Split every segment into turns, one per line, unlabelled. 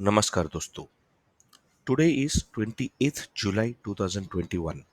नमस्कार दोस्तों. Today is 28th July 2021.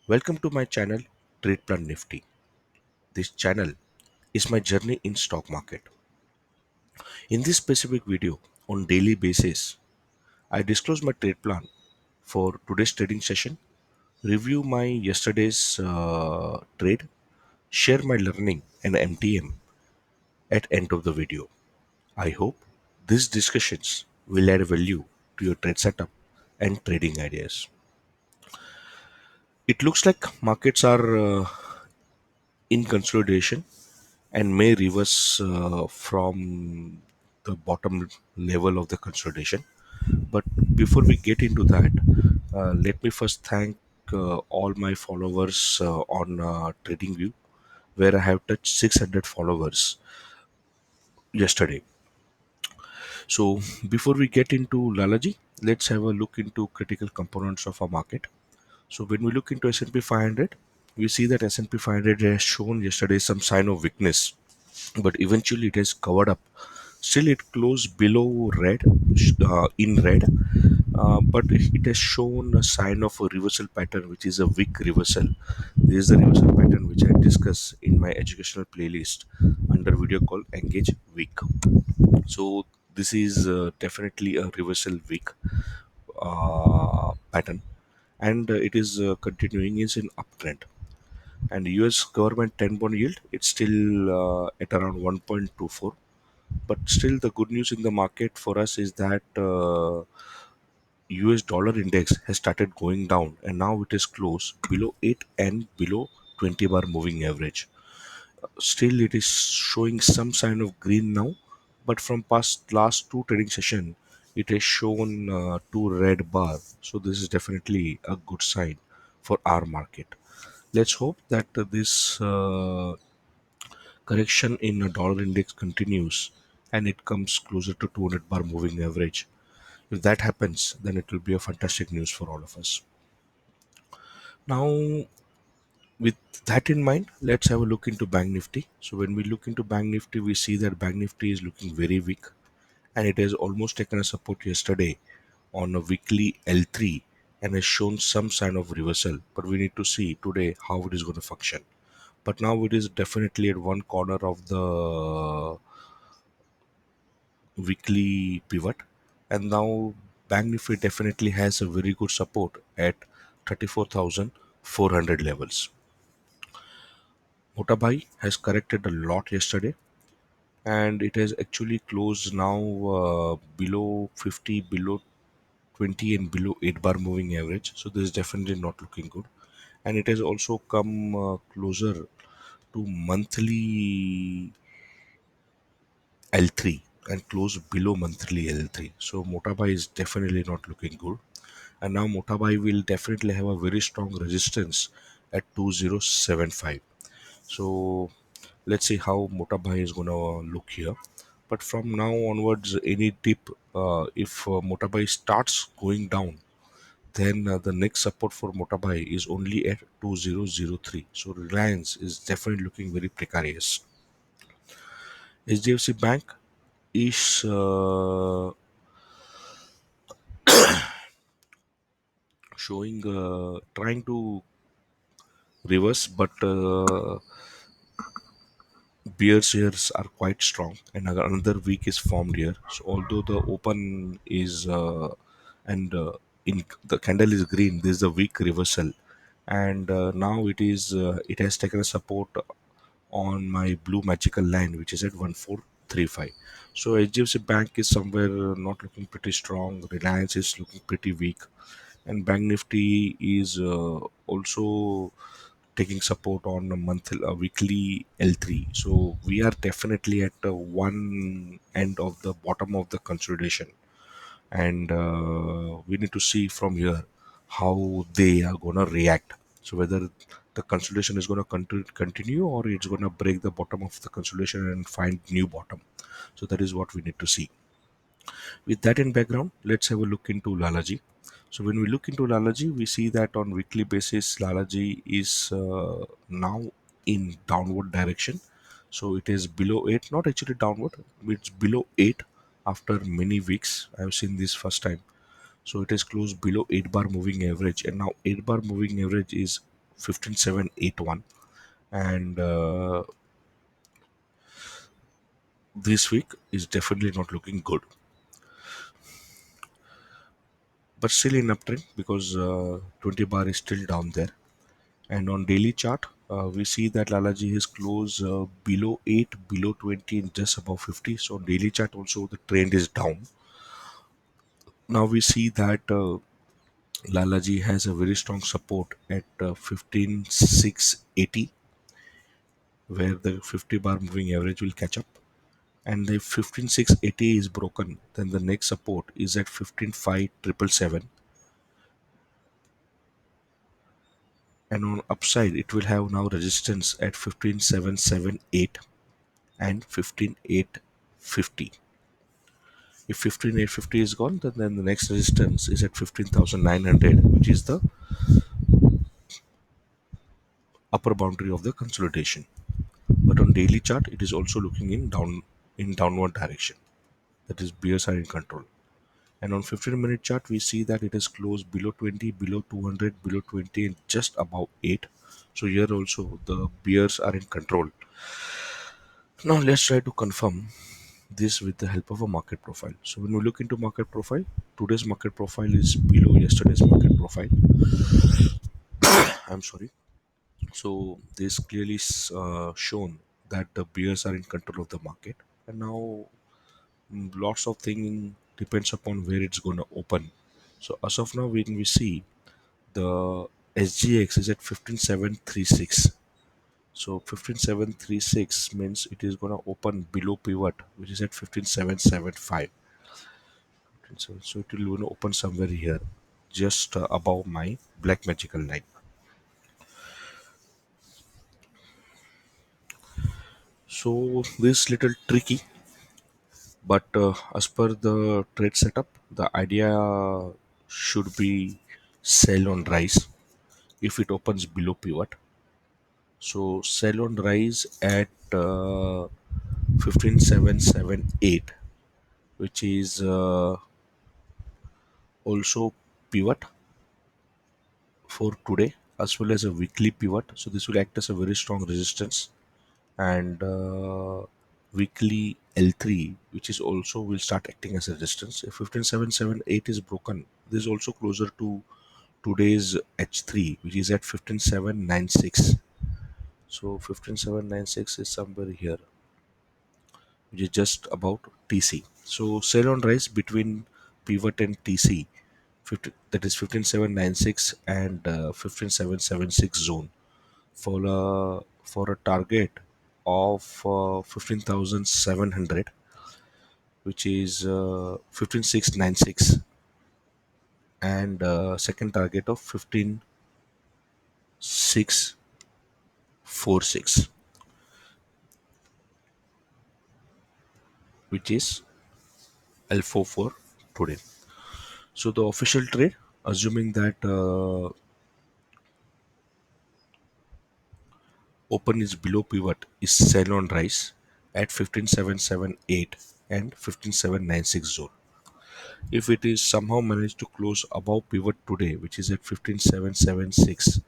Welcome to my channel Tradeplan Nifty. This channel is my journey in stock market. In this specific video on daily basis, I disclose my trade plan for today's trading session, review my yesterday's trade, share my learning and MTM at end of the video. I hope these discussions will add value to your trade setup and trading ideas. It looks like markets are in consolidation and may reverse from the bottom level of the consolidation. But before we get into that, let me first thank all my followers on TradingView, where I have touched 600 followers yesterday. So before we get into Lalaji, let's have a look into critical components of our market. So when we look into S&P 500, we see that S&P 500 has shown yesterday some sign of weakness, but eventually it has covered up. Still, it closed below red, in red, but it has shown a sign of a reversal pattern, which is a weak reversal. This is the reversal pattern which I discuss in my educational playlist under video called Engage Week. So this is definitely a reversal week pattern, and it is continuing is in uptrend. And US government 10 bond yield, it's still at around 1.24. But still, the good news in the market for us is that US dollar index has started going down, and now it is close below 8 and below 20 bar moving average. Still, it is showing some sign of green now, but from past last two trading session, it has shown two red bar. So this is definitely a good sign for our market. Let's hope that this correction in a dollar index continues and it comes closer to 200 bar moving average. If that happens, then it will be a fantastic news for all of us. Now, with that in mind, let's have a look into Bank Nifty. So when we look into Bank Nifty, we see that Bank Nifty is looking very weak, and it has almost taken a support yesterday on a weekly L3 and has shown some sign of reversal. But we need to see today how it is going to function. But now it is definitely at one corner of the weekly pivot, and now Bank Nifty definitely has a very good support at 34,400 levels. Motabai has corrected a lot yesterday, and it has actually closed now below 50, below 20 and below 8 bar moving average. So this is definitely not looking good, and it has also come closer to monthly L3 and close below monthly L3. So Motabai is definitely not looking good. And now Motabai will definitely have a very strong resistance at 2075. So let's see how Motabai is going to look here. But from now onwards, any dip, if Motabai starts going down, then the next support for Motabai is only at 2003. So Reliance is definitely looking very precarious. HDFC Bank is showing trying to reverse, but bear shares are quite strong, and another week is formed here. So although the open is and in the candle is green, there is a weak reversal, and now it has taken a support on my blue magical line, which is at 1435. So HDFC Bank is somewhere not looking pretty strong. Reliance is looking pretty weak, and Bank Nifty is also taking support on a monthly, a weekly L3. So we are definitely at one end of the bottom of the consolidation, and we need to see from here how they are gonna react. So whether the consolidation is gonna continue or it's gonna break the bottom of the consolidation and find new bottom. So that is what we need to see. With that in background, let's have a look into Lalaji. So when we look into Lalaji, we see that on weekly basis, Lalaji is now in downward direction. So it is below 8, not actually downward, it's below 8. after many weeks. I've seen this first time. So it is closed below 8 bar moving average, and now 8 bar moving average is 15781. And this week is definitely not looking good, but still in uptrend because 20 bar is still down there. And on daily chart, we see that Lalaji is closed below 8, below 20, and just above 50. So on daily chart also the trend is down. Now we see that Lalaji has a very strong support at 15680, where the 50 bar moving average will catch up. And if 15680 is broken, then the next support is at 15577. And on upside, it will have now resistance at 15778 and 15850. If 15850 is gone, then the next resistance is at 15900, which is the upper boundary of the consolidation. But on daily chart, it is also looking in downward direction. That is, bears are in control. And on 15-minute chart, we see that it is closed below 20, below 200, below 20, and just above 8. So here also the bears are in control. Now let's try to confirm this with the help of a market profile. So when we look into market profile, today's market profile is below yesterday's market profile. I'm sorry. So this clearly shown that the bears are in control of the market, and now lots of things depends upon where it's going to open. So as of now, when we see the SGX is at 15736. So 15736 means it is going to open below pivot, which is at 15775. So it will going to open somewhere here, just above my black magical line. So this little tricky, but as per the trade setup, the idea should be sell on rise if it opens below pivot. So sell on rise at 15778, which is also pivot for today as well as a weekly pivot. So this will act as a very strong resistance, and weekly L3, which is also will start acting as a resistance. If 15778 is broken, this is also closer to today's H3, which is at 15796. So 15796 is somewhere here, which is just about TC. So sell on rise between pivot and TC, 50, that is 15796 and 15776 zone for a target of 15,700, which is 15696, and second target of 15646, which is L4 for today. So the official trade, assuming that open is below pivot, is sell on rise at 15778 and 15796 zone. If it is somehow managed to close above pivot today, which is at 15776,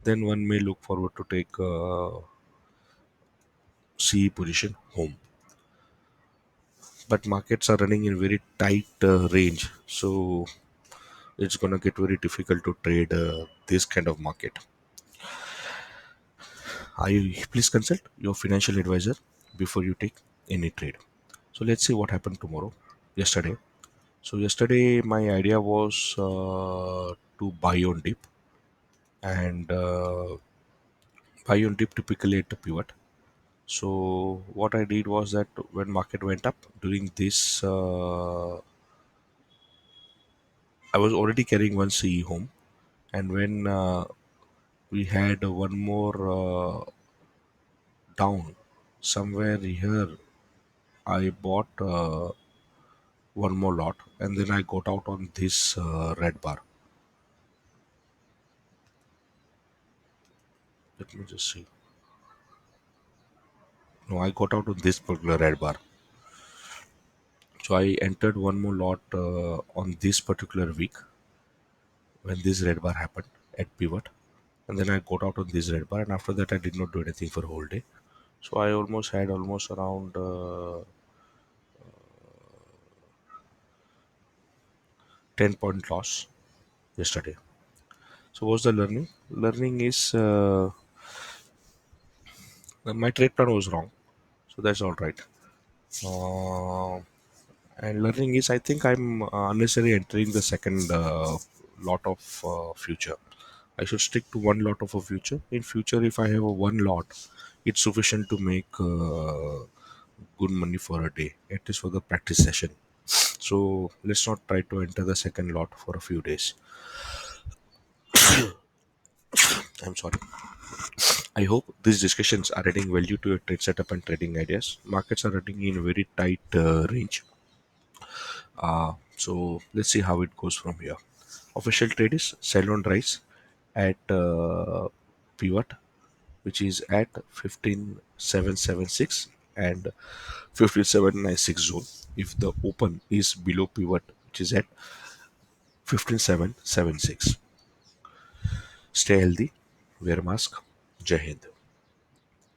then one may look forward to take CE position home. But markets are running in very tight range, so it's gonna get very difficult to trade this kind of market. I please consult your financial advisor before you take any trade. So let's see what happened tomorrow. Yesterday. So yesterday my idea was to buy on dip, and buy on dip typically at the pivot. So what I did was that when market went up during this, I was already carrying one CE home, and when we had one more down somewhere here, I bought one more lot, and then I got out on this red bar. Let me just see. No, I got out on this particular red bar. So I entered one more lot on this particular week when this red bar happened at pivot, and then I got out on this red bar, and after that I did not do anything for a whole day. So I almost had almost around 10-point loss yesterday. So what's the learning? Learning is my trade plan was wrong, so that's all right. Uh, and learning is I think I'm unnecessarily entering the second lot of future. I should stick to one lot of a future. In future, if I have a one lot, it's sufficient to make good money for a day, at least for the practice session. So let's not try to enter the second lot for a few days. I'm sorry. I hope these discussions are adding value to your trade setup and trading ideas. Markets are running in a very tight range. So let's see how it goes from here. Official trade is sell on rise at pivot, which is at 15776 and 15796 zone. If the open is below pivot, which is at 15776. Stay healthy, wear a mask. Jai Hind.